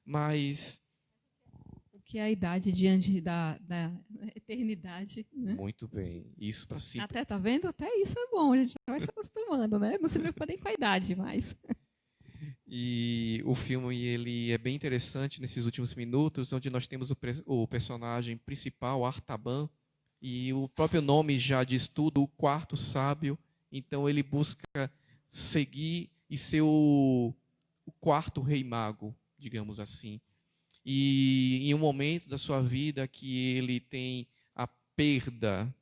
mas... O que é a idade diante da eternidade, né? Muito bem, isso para si. Até, tá vendo? Até isso é bom, a gente vai se acostumando, né? Não se preocupa nem com a idade mais. E o filme ele é bem interessante nesses últimos minutos, onde nós temos o personagem principal, Artaban, e o próprio nome já diz tudo, o quarto sábio. Então ele busca seguir e ser o quarto rei mago, digamos assim. E em um momento da sua vida que ele tem a perda,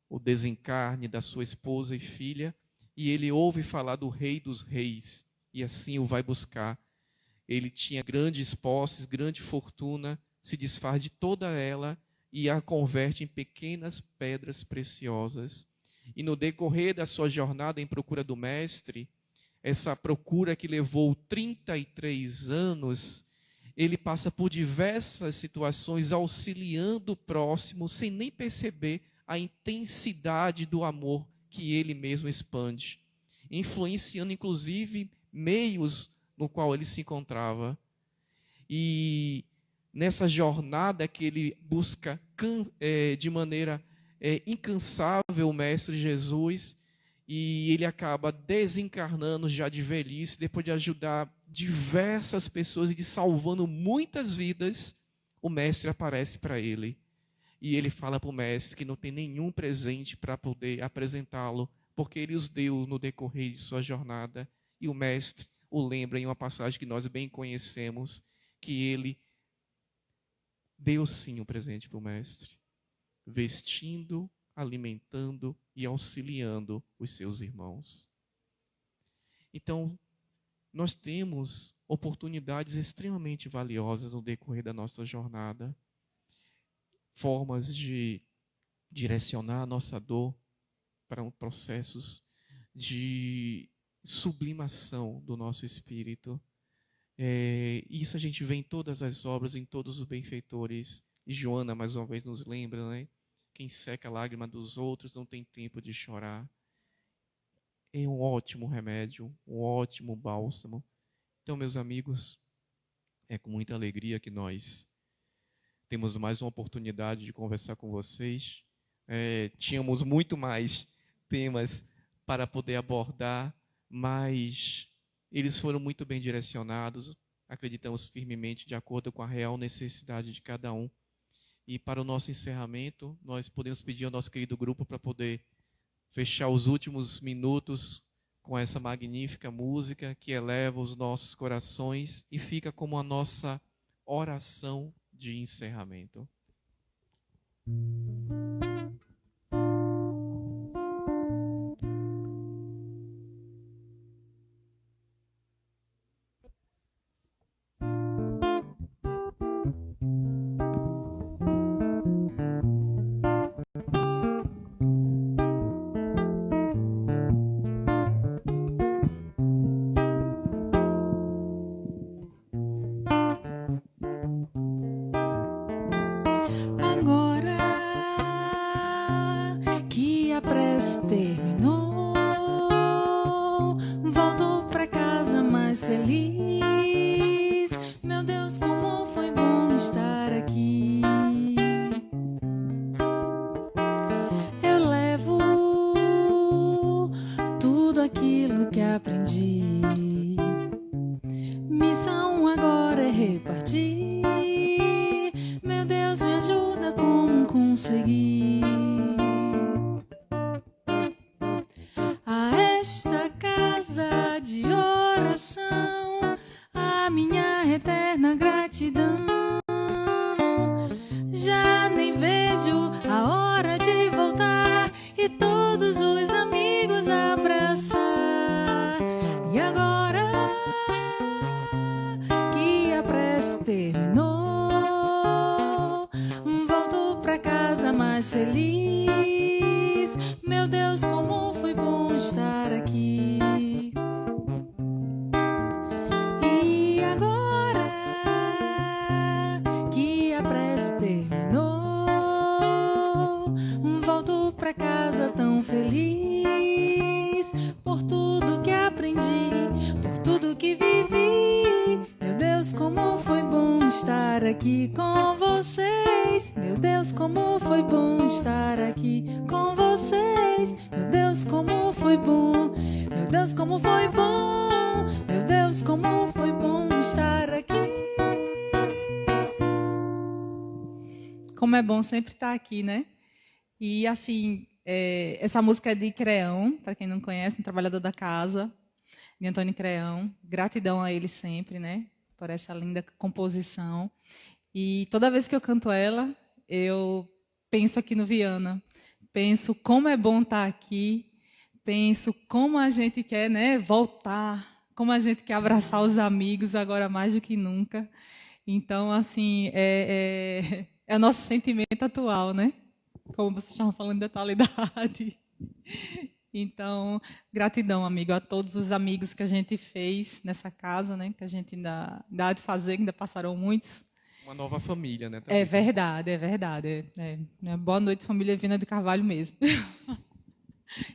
o desencarne da sua esposa e filha, e ele ouve falar do Rei dos Reis, e assim o vai buscar. Ele tinha grandes posses, grande fortuna, se desfaz de toda ela e a converte em pequenas pedras preciosas. E no decorrer da sua jornada em procura do mestre, essa procura que levou 33 anos, ele passa por diversas situações auxiliando o próximo, sem nem perceber a intensidade do amor que ele mesmo expande, influenciando inclusive meios no qual ele se encontrava. E nessa jornada que ele busca de maneira incansável o Mestre Jesus, e ele acaba desencarnando já de velhice, depois de ajudar diversas pessoas e de salvando muitas vidas, o Mestre aparece para ele. E ele fala para o Mestre que não tem nenhum presente para poder apresentá-lo, porque ele os deu no decorrer de sua jornada. E o Mestre o lembra em uma passagem que nós bem conhecemos, que ele deu sim um presente para o Mestre, vestindo, alimentando e auxiliando os seus irmãos. Então, nós temos oportunidades extremamente valiosas no decorrer da nossa jornada, formas de direcionar a nossa dor para processos de sublimação do nosso espírito. Isso a gente vê em todas as obras, em todos os benfeitores. E Joana, mais uma vez, nos lembra, né? Quem seca a lágrima dos outros não tem tempo de chorar. É um ótimo remédio, um ótimo bálsamo. Então, meus amigos, é com muita alegria que nós temos mais uma oportunidade de conversar com vocês. Tínhamos muito mais temas para poder abordar, mas eles foram muito bem direcionados, acreditamos firmemente de acordo com a real necessidade de cada um. E para o nosso encerramento, nós podemos pedir ao nosso querido grupo para poder fechar os últimos minutos com essa magnífica música que eleva os nossos corações e fica como a nossa oração de encerramento. Terminou, volto pra casa mais feliz. Meu Deus, como foi bom estar aqui. Eu levo tudo aquilo que aprendi, me missão agora é repartir. Meu Deus, me ajuda como conseguir. A esta casa de oração, a minha eterna gratidão. Já nem vejo a hora de voltar e todos os amigos abraçar. E agora que a prece terminou, volto pra casa mais feliz. Meu Deus, como foi bom estar aqui. E agora que a prece terminou, volto pra casa tão feliz, por tudo que aprendi, por tudo que vivi. Meu Deus, como foi bom estar aqui com vocês. Meu Deus, como foi bom estar aqui com vocês. Meu Deus, como foi bom. Meu Deus, como foi bom. Meu Deus, como foi bom estar aqui. Como é bom sempre estar aqui, né? E assim, essa música é de Creão, para quem não conhece, um trabalhador da casa, de Antônio Creão. Gratidão a ele sempre, né? Por essa linda composição. E toda vez que eu canto ela, eu penso aqui no Viana. Penso como é bom estar aqui. Penso como a gente quer, né, voltar. Como a gente quer abraçar os amigos agora mais do que nunca. Então, assim, é o nosso sentimento atual, né? Como vocês estavam falando da atualidade. Então, gratidão, amigo, a todos os amigos que a gente fez nessa casa, né? Que a gente ainda há de fazer, que ainda passaram muitos. Uma nova família, né? É verdade, é verdade. Boa noite, família Viana de Carvalho mesmo.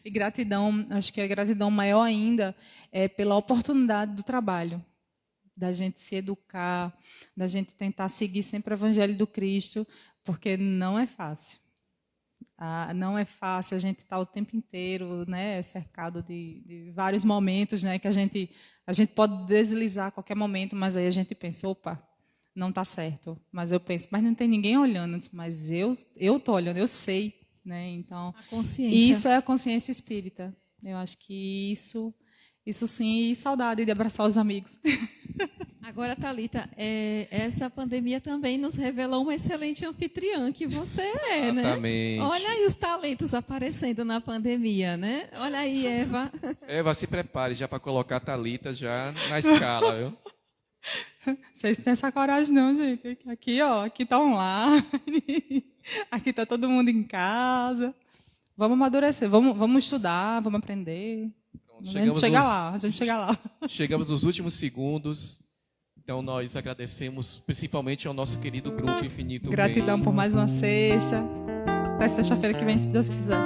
E gratidão, acho que a gratidão maior ainda é pela oportunidade do trabalho, da gente se educar, da gente tentar seguir sempre o Evangelho do Cristo, porque não é fácil. Não é fácil, a gente está o tempo inteiro, né, cercado de vários momentos, né, que a gente pode deslizar a qualquer momento, mas aí a gente pensa, opa, não está certo. Mas eu penso, mas não tem ninguém olhando, mas eu estou olhando, eu sei. Né? Então, a consciência. Isso é a consciência espírita. Eu acho que isso sim, e saudade de abraçar os amigos. Agora, Thalita, essa pandemia também nos revelou uma excelente anfitriã que você é, Exatamente. Né? Olha aí os talentos aparecendo na pandemia, né? Olha aí, Eva. Eva, se prepare já para colocar a Thalita já na escala, viu? Vocês têm essa coragem não, gente. Aqui, ó, aqui tá online. Aqui tá todo mundo em casa. Vamos amadurecer, vamos estudar, vamos aprender. Pronto, a gente chega lá. Chegamos nos últimos segundos. Então nós agradecemos principalmente ao nosso querido grupo Infinito Gratidão Bem. por mais uma sexta. Até sexta-feira que vem, se Deus quiser.